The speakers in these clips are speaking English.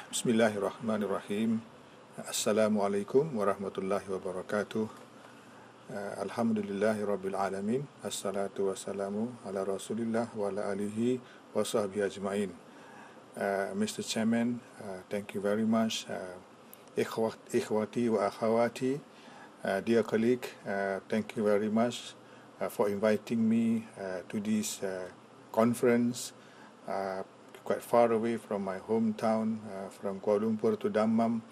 Bismillahirrahmanirrahim. Assalamualaikum warahmatullahi wabarakatuh. Alhamdulillahi rabbil alamin. Assalatu wassalamu ala rasulillah wa ala alihi wa sahbihi ajma'in. Mr. Chairman, thank you very much. Ikhwati wa akhawati, dear colleague, thank you very much for inviting me to this conference quite far away from my hometown, from Kuala Lumpur to Dammam.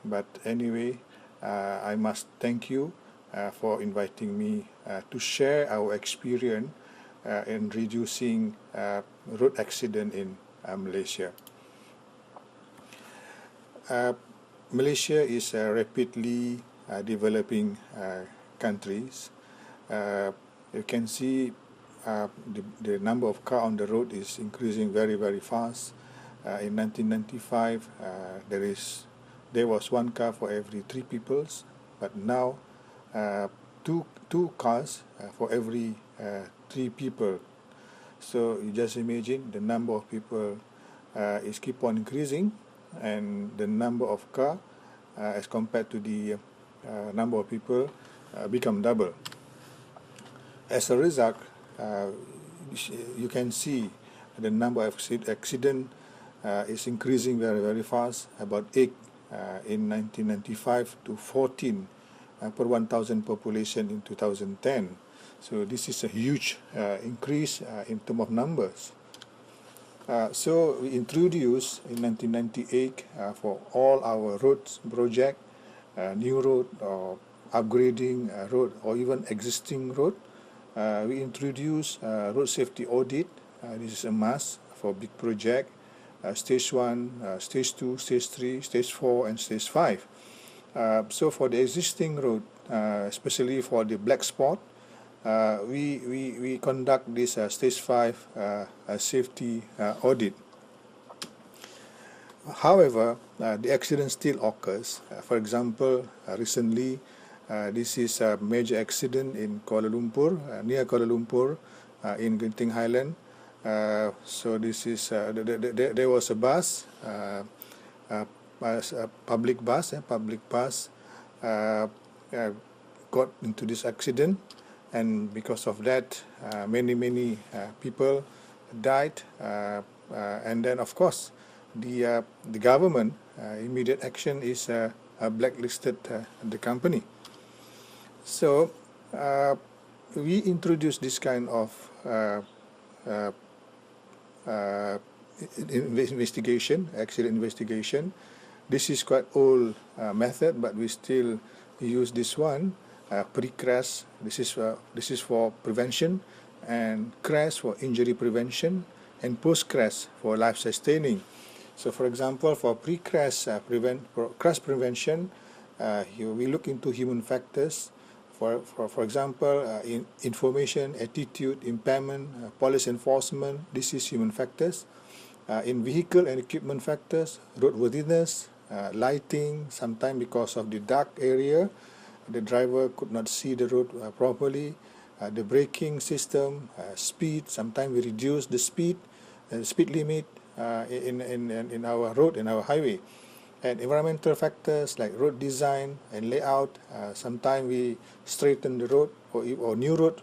But anyway, I must thank you for inviting me to share our experience in reducing road accident in Malaysia. Malaysia is a rapidly developing countries. You can see the number of cars on the road is increasing very, very fast. In 1995, there was one car for every 3 people, but now two cars for every 3 people. So you just imagine the number of people is keep on increasing, and the number of car as compared to the number of people become double. As a result, you can see the number of accident is increasing very, very fast, about 8 in 1995 to 14 per 1,000 population in 2010. So this is a huge increase in terms of numbers. So we introduced in 1998 for all our roads project, new road or upgrading road or even existing road. We introduce road safety audit. This is a must for big project, stage 1, stage 2, stage 3, stage 4, and stage 5. So for the existing road, especially for the black spot, we conduct this stage 5 safety audit. However, the accident still occurs. For example, recently, this is a major accident in Kuala Lumpur, near Kuala Lumpur, in Genting Highland. So this is there was a bus, a public bus, got into this accident, and because of that, many people died, and then of course the government immediate action is blacklisted the company. So we introduced this kind of accident investigation. This is quite old method, but we still use this one, pre-crash. This is for prevention, and crash for injury prevention, and post-crash for life-sustaining. So, for example, for pre-crash crash prevention, we look into human factors. For example, information, attitude, impairment, police enforcement. This is human factors. In vehicle and equipment factors, roadworthiness, lighting. Sometimes because of the dark area, the driver could not see the road properly. The braking system, speed. Sometimes we reduce the speed limit in our road, in our highway. And environmental factors like road design and layout. Sometimes we straighten the road or new road.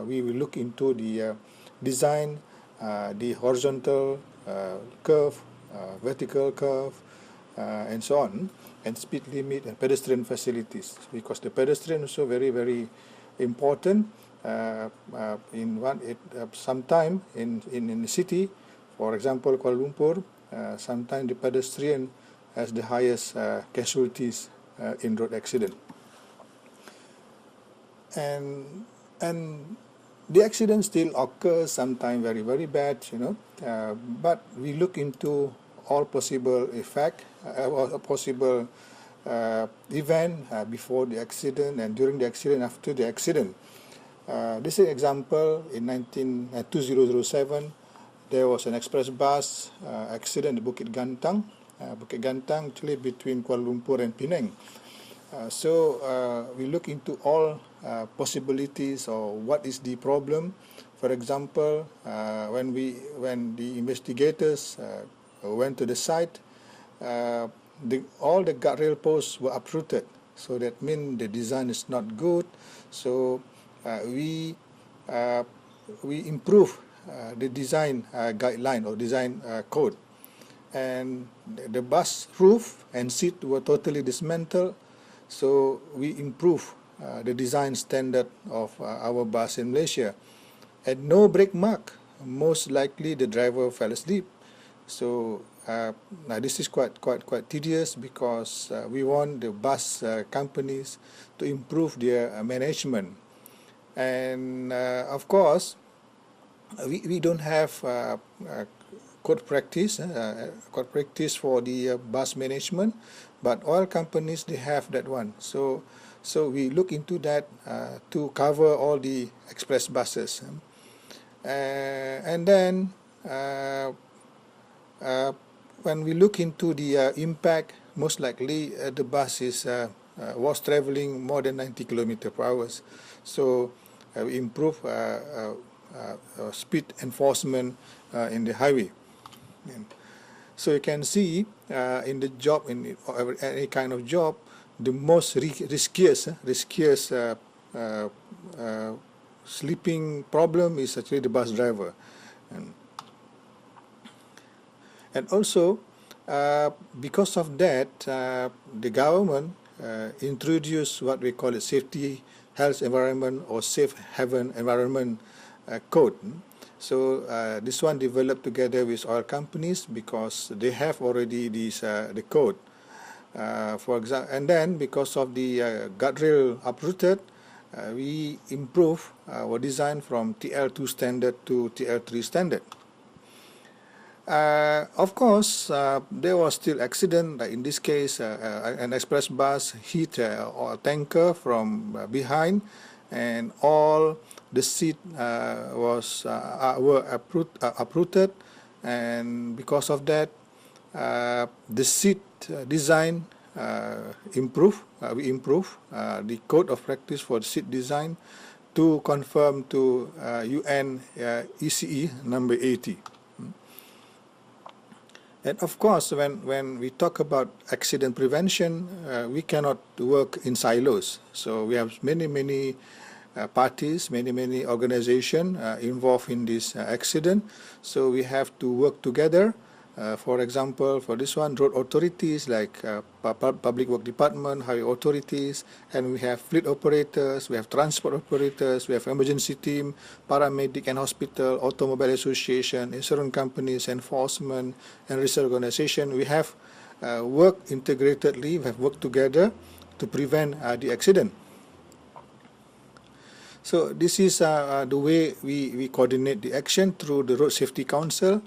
We will look into the design, the horizontal curve, vertical curve, and so on, and speed limit and pedestrian facilities, because the pedestrian is also very, very important. Sometime in the city, for example, Kuala Lumpur, sometimes the pedestrian has the highest casualties in road accident. And the accident still occurs, sometimes very, very bad, but we look into all possible effect, possible event before the accident and during the accident, after the accident. This is an example. In 2007, there was an express bus accident in Bukit Gantang. Bukit Gantang, actually between Kuala Lumpur and Penang. So we look into all possibilities or what is the problem. For example, when the investigators went to the site, all the guardrail posts were uprooted. So that means the design is not good. So we improve the design guideline or design code. And the bus roof and seat were totally dismantled. So we improve the design standard of our bus in Malaysia. And no brake mark. Most likely the driver fell asleep. So now this is quite tedious, because we want the bus companies to improve their management. And of course, we don't have code practice for the bus management, but all companies, they have that one. So we look into that to cover all the express buses. And then when we look into the impact, most likely the bus was traveling more than 90 km/h. So we improve speed enforcement in the highway. So you can see in the job, in any kind of job, the most riskiest sleeping problem is actually the bus driver. And also, because of that, the government introduced what we call a safety, health environment, or safe haven environment code. So this one developed together with oil companies, because they have already the code. For example, and then because of the guardrail uprooted, we improve our design from TL2 standard to TL3 standard. Of course, there was still accident. Like in this case, an express bus hit a tanker from behind, and all the seat were uprooted, and because of that, the seat design improve. We improve the code of practice for the seat design to conform to UN ECE number 80. And of course, when we talk about accident prevention, we cannot work in silos. So we have many parties, many organizations involved in this accident. So we have to work together. For example, for this one, road authorities like Public Work Department, highway authorities, and we have fleet operators, we have transport operators, we have emergency team, paramedic and hospital, automobile association, insurance companies, enforcement, and research organization. We have worked integratedly, we have worked together to prevent the accident. So this is the way we coordinate the action through the Road Safety Council.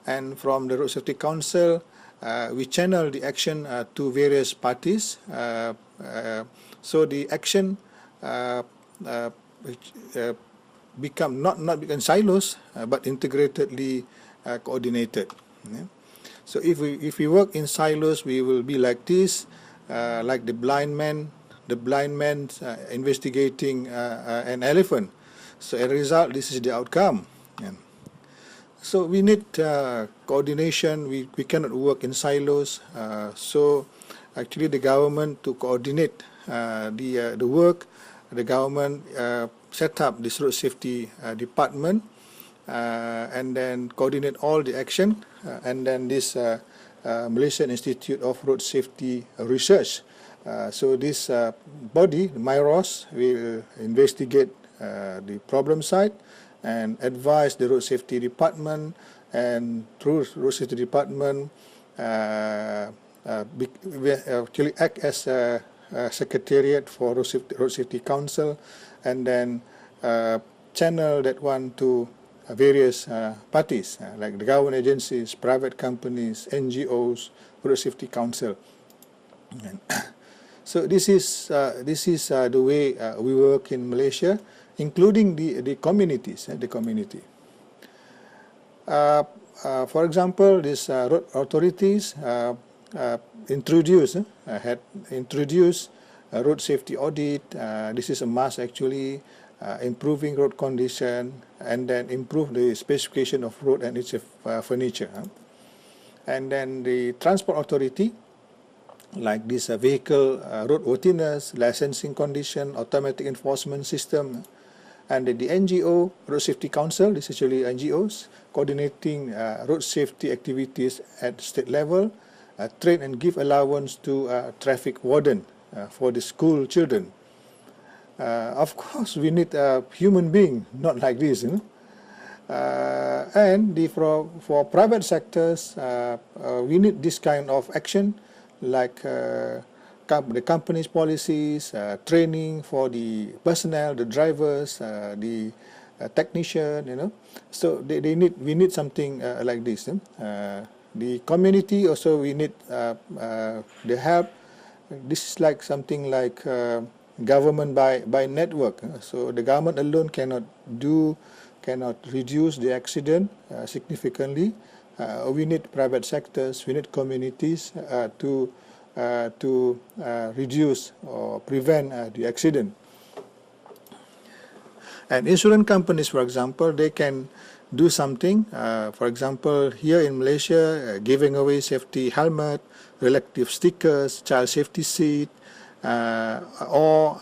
And from the Road Safety Council, we channel the action to various parties. So the action become not become silos, but integratedly coordinated. Yeah. So if we work in silos, we will be like this, like the blind man investigating an elephant. So as a result, this is the outcome. Yeah. So we need coordination. We cannot work in silos. So actually the government, to coordinate the work, the government set up this road safety department, and then coordinate all the action, and then this Malaysian Institute of Road Safety Research. So this body, MIROS, will investigate the problem site and advise the road safety department, and through road safety department we actually act as a secretariat for road safety council, and then channel that one to various parties like the government agencies, private companies, NGOs, road safety council. And so this is the way we work in Malaysia, including the communities, the community. For example, these road authorities had introduced a road safety audit. This is a must actually, improving road condition, and then improve the specification of road and its furniture. And then the transport authority, like this vehicle roadworthiness, licensing condition, automatic enforcement system, and the NGO, Road Safety Council, this is actually NGOs, coordinating road safety activities at state level, train and give allowance to traffic warden for the school children. Of course, we need a human being, not like this, you know? And for private sectors, we need this kind of action, like the company's policies, training for the personnel, the drivers, the technician, you know. So we need something like this. The community also, we need the help. This is like something like government by network. So the government alone cannot reduce the accident significantly. We need private sectors, we need communities to reduce or prevent the accident. And insurance companies, for example, they can do something. For example, here in Malaysia, giving away safety helmet, reflective stickers, child safety seat, or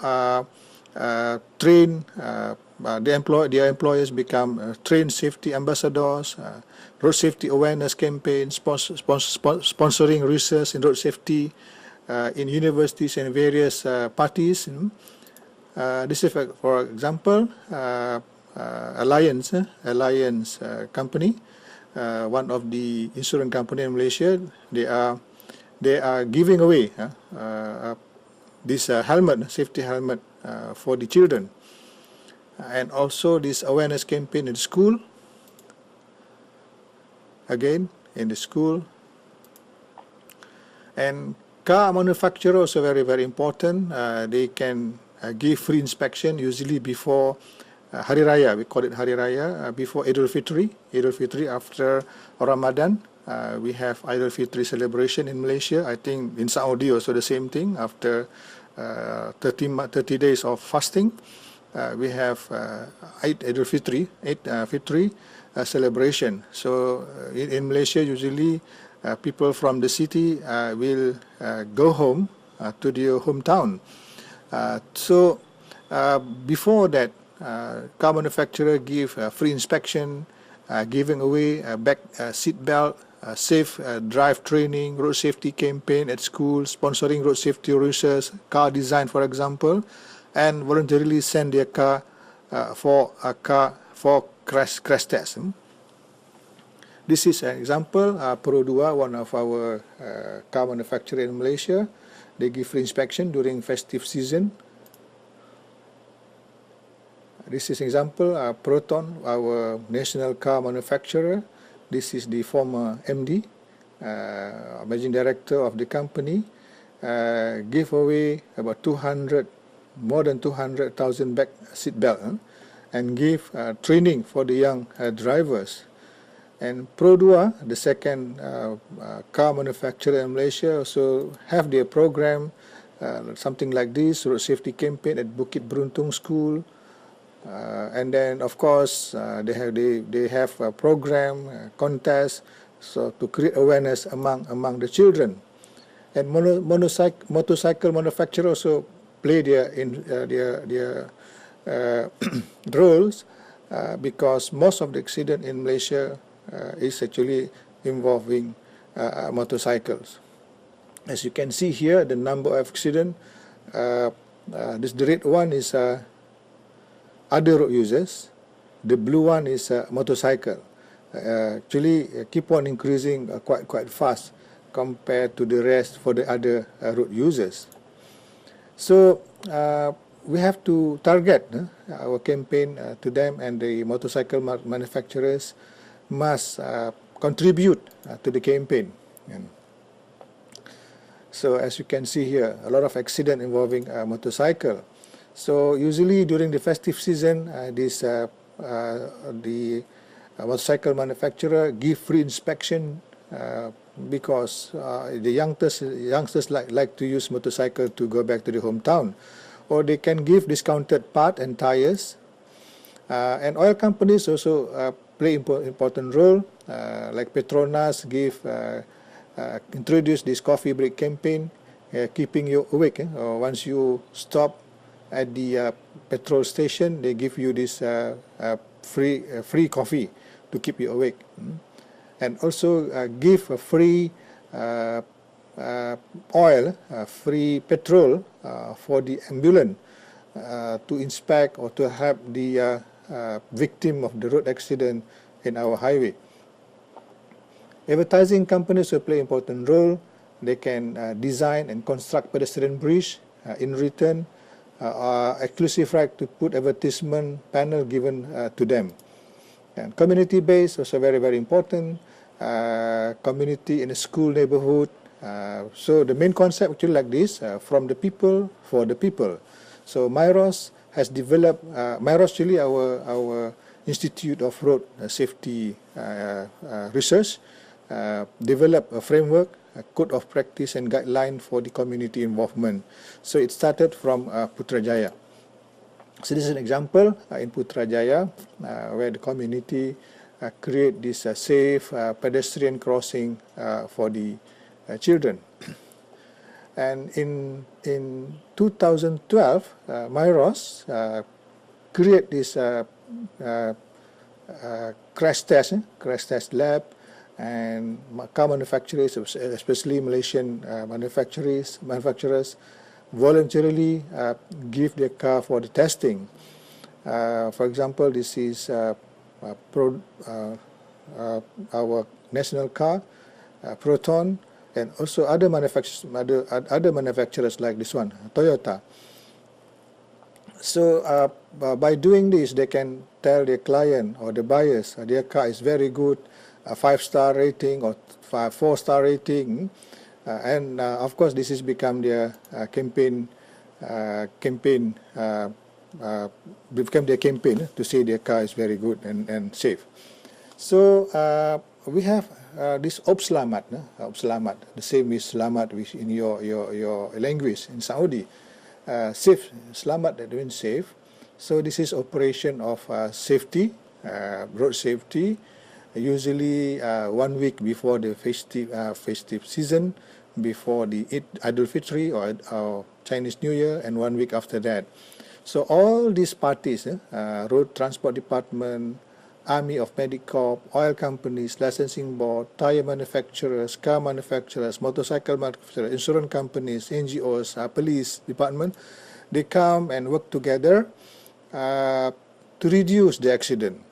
train their employers become trained safety ambassadors, road safety awareness campaigns, sponsoring research in road safety in universities and various parties. This is, for example, Alliance company, one of the insurance company in Malaysia. They are giving away this helmet, safety helmet for the children. And also this awareness campaign in school, again in the school. And car manufacturer also very, very important. They can give free inspection usually before Hari Raya. We call it Hari Raya, before Idul Fitri. Idul Fitri after Ramadan. We have Idul Fitri celebration in Malaysia. I think in Saudi also the same thing. After 30 days of fasting, we have Idul Fitri, celebration. So in Malaysia, usually people from the city will go home to their hometown. So before that, car manufacturer give free inspection, giving away back seat belt, safe drive training, road safety campaign at school, sponsoring road safety research, car design, for example, and voluntarily send their car for crash test. This is an example. Pro2, one of our car manufacturer in Malaysia, they give free inspection during festive season. This is an example. Proton, our national car manufacturer. This is the former MD, managing director of the company. Give away about more than 200,000 back seat belt, and give training for the young drivers. And Pro2, the second car manufacturer in Malaysia, also have their program, something like this, road safety campaign at Bukit Beruntung School. And then, of course, they have a program, contest, so to create awareness among the children. And motorcycle manufacturer also play their roles, because most of the accident in Malaysia is actually involving motorcycles. As you can see here, the number of accident, the red one is other road users, the blue one is motorcycle. Actually keep on increasing quite fast compared to the rest for the other road users. So we have to target our campaign to them, and the motorcycle manufacturers must contribute to the campaign. So as you can see here, a lot of accident involving motorcycle. So usually during the festive season, the motorcycle manufacturer give free inspection because the youngsters like to use motorcycle to go back to the hometown, or they can give discounted part and tires. And oil companies also play important role. like Petronas introduce this coffee break campaign, keeping you awake. Once you stop at the petrol station, they give you this free coffee to keep you awake. And also give a free oil, free petrol for the ambulance to inspect or to help the victim of the road accident in our highway. Advertising companies will play an important role. They can design and construct pedestrian bridge. In return, exclusive right to put advertisement panel given to them. And community base also very, very important. Community in a school neighborhood. So the main concept actually like this, from the people, for the people. So MIROS has developed, MIROS actually our Institute of Road Safety Research, developed a framework, a code of practice and guideline for the community involvement. So it started from Putrajaya. So this is an example in Putrajaya where the community create this safe pedestrian crossing for the children. And in 2012, MIROS create this crash test lab, and car manufacturers, especially Malaysian manufacturers, voluntarily give their car for the testing. For example, this is our national car, Proton, and also other manufacturers like this one, Toyota. So by doing this, they can tell their client or the buyers their car is very good, a 5-star rating or 4-star rating, and of course this has become their campaign to say their car is very good and safe. So we have this Op Selamat, the same is Selamat which in your language in Saudi. Safe, Selamat, that means safe. So this is operation of safety, road safety, usually 1 week before the festive season, before the Eid Aidilfitri or Chinese New Year, and 1 week after that. So all these parties, Road Transport Department, Army of Medicorp, oil companies, licensing board, tire manufacturers, car manufacturers, motorcycle manufacturers, insurance companies, NGOs, police department, they come and work together to reduce the accident.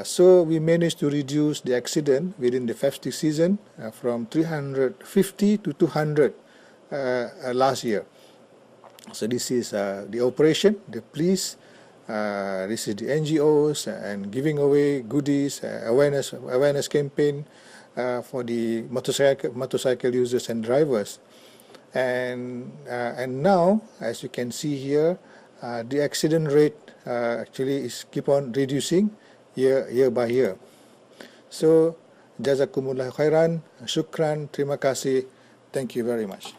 So we managed to reduce the accident within the festive season from 350 to 200 last year. So this is the operation, the police. This is the NGOs and giving away goodies, awareness campaign for the motorcycle users and drivers. And now, as you can see here, the accident rate actually is keep on reducing year by year. So, jazakumullah khairan, syukran, terima kasih, thank you very much.